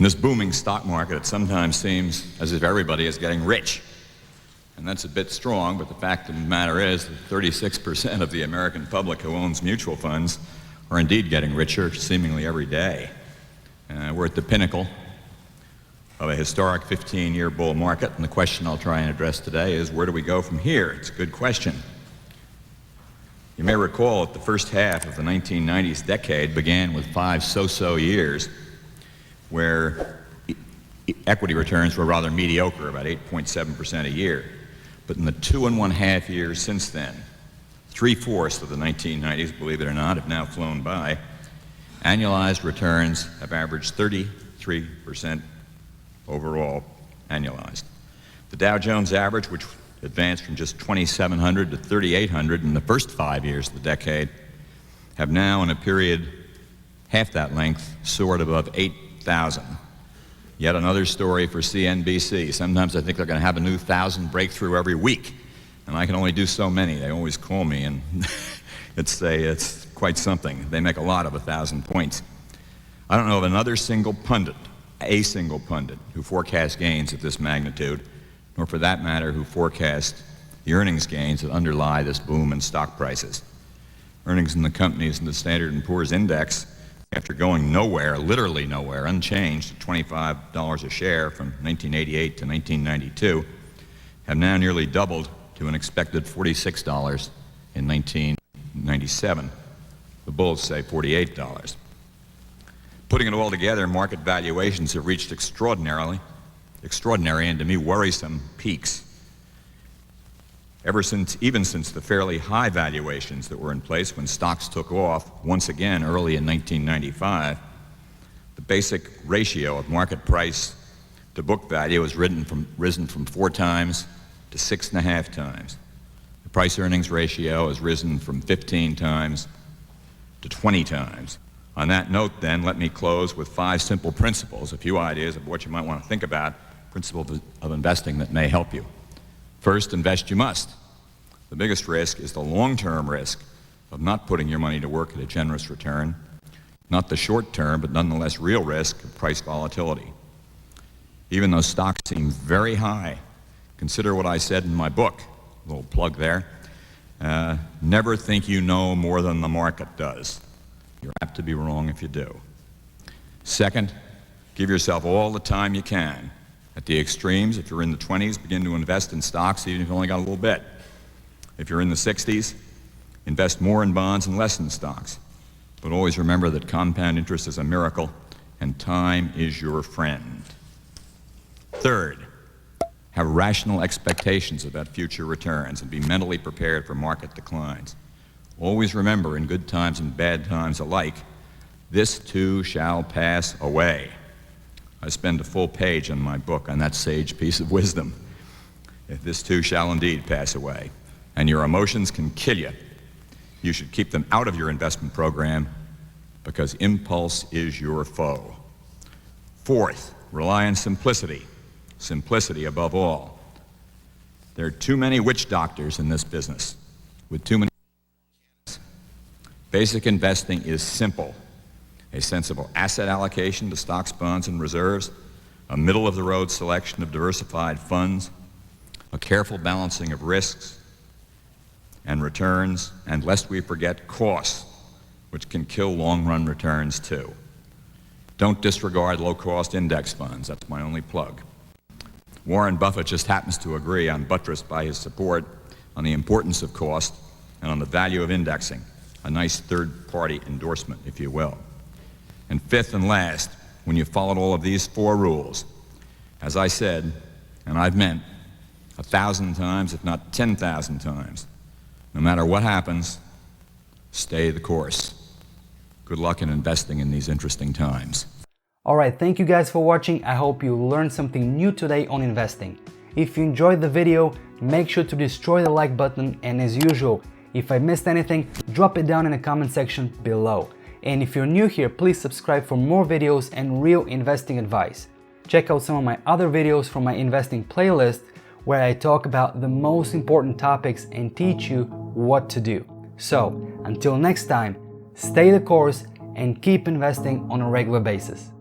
In this booming stock market, it sometimes seems as if everybody is getting rich. And that's a bit strong, but the fact of the matter is that 36% of the American public who owns mutual funds are indeed getting richer seemingly every day. We're at the pinnacle of a historic 15-year bull market, and the question I'll try and address today is, where do we go from here? It's a good question. You may recall that the first half of the 1990s decade began with 5 so-so years where equity returns were rather mediocre, about 8.7% a year. But in the 2.5 years since then, 3/4 of the 1990s, believe it or not, have now flown by, annualized returns have averaged 33% overall annualized. The Dow Jones average, which advanced from just 2,700 to 3,800 in the first 5 years of the decade, have now, in a period half that length, soared above 8,000. Yet another story for CNBC. Sometimes I think they're going to have a new 1,000 breakthrough every week, and I can only do so many. They always call me, and it's quite something. They make a lot of 1,000 points. I don't know of another single pundit, who forecasts gains of this magnitude, nor for that matter who forecast the earnings gains that underlie this boom in stock prices. Earnings in the companies in the Standard & Poor's Index, after going nowhere, literally nowhere, unchanged at $25 a share from 1988 to 1992, have now nearly doubled to an expected $46 in 1997. The bulls say $48. Putting it all together, market valuations have reached extraordinary and to me worrisome peaks. Even since the fairly high valuations that were in place when stocks took off once again early in 1995, the basic ratio of market price to book value has risen from 4 times to 6.5 times. The price earnings ratio has risen from 15 times to 20 times. On that note, then, let me close with 5 simple principles, a few ideas of what you might want to think about, principles of investing that may help you. First, invest you must. The biggest risk is the long-term risk of not putting your money to work at a generous return, not the short-term, but nonetheless real risk of price volatility. Even though stocks seem very high, consider what I said in my book, a little plug there. Never think you know more than the market does. You're apt to be wrong if you do. Second, give yourself all the time you can. At the extremes, if you're in the 20s, begin to invest in stocks even if you've only got a little bit. If you're in the 60s, invest more in bonds and less in stocks. But always remember that compound interest is a miracle and time is your friend. Third, have rational expectations about future returns and be mentally prepared for market declines. Always remember, in good times and bad times alike, this too shall pass away. I spend a full page in my book on that sage piece of wisdom. If this too shall indeed pass away, and your emotions can kill you, you should keep them out of your investment program because impulse is your foe. Fourth, rely on simplicity. Simplicity above all. There are too many witch doctors in this business with too many. Basic investing is simple. A sensible asset allocation to stocks, bonds, and reserves, a middle-of-the-road selection of diversified funds, a careful balancing of risks and returns, and lest we forget costs, which can kill long-run returns too. Don't disregard low-cost index funds. That's my only plug. Warren Buffett just happens to agree, I'm buttressed by his support, on the importance of cost and on the value of indexing, a nice third-party endorsement, if you will. And fifth and last, when you've followed all of these 4 rules, as I said, and I've meant 1,000 times, if not 10,000 times, no matter what happens, stay the course. Good luck in investing in these interesting times. Alright, thank you guys for watching. I hope you learned something new today on investing. If you enjoyed the video, make sure to destroy the like button, and as usual, if I missed anything, drop it down in the comment section below. And if you're new here, please subscribe for more videos and real investing advice. Check out some of my other videos from my investing playlist where I talk about the most important topics and teach you what to do. So, until next time, stay the course and keep investing on a regular basis.